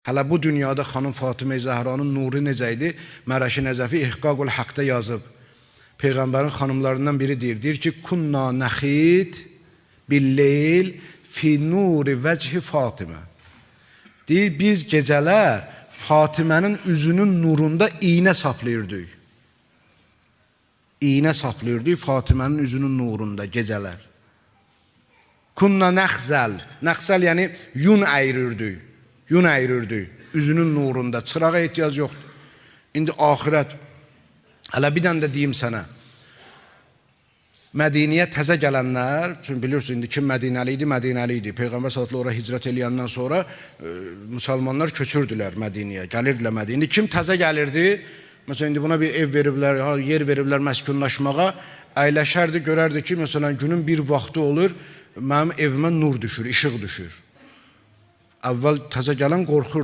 Hələ bu dünyada xanım Fatimə Zəhranın nuru necə idi? Mərəşi Nəcəfi İhqaqul Haqda yazıb. Peyğəmbərin xanımlarından biri deyir ki, kunna nəxid billeyl fi nuri vəchi Fatimə. Deyir, biz gecələr Fatimənin üzünün nurunda iynə saplayırdık. İynə saplayırdık Fatimənin üzünün nurunda gecələr. Kunna nəxzəl. Nəxzəl yəni yun əyrirdik. Yun əyrirdik. Üzünün nurunda. Çırağa ehtiyac yoxdur. İndi axirət. Hələ bir dənə də deyim sənə. Mədiniyə təzə gələnlər, çünki bilirsiniz, indi kim Mədinəli idi, Mədinəli idi. Peyğəmbər sallallahu ora hicrət eləyəndən sonra müsəlmanlar köçürdülər Mədiniyə, gəlirdilər Mədiniyə. Kim təzə gəlirdi, məsələn, indi buna bir ev veriblər, yer veriblər məskunlaşmağa, əyləşərdi, görərdi ki, məsələn, günün bir vaxtı olur, mənim evimə nur düşür, işıq düşür. Əvvəl təzə gələn qorxur.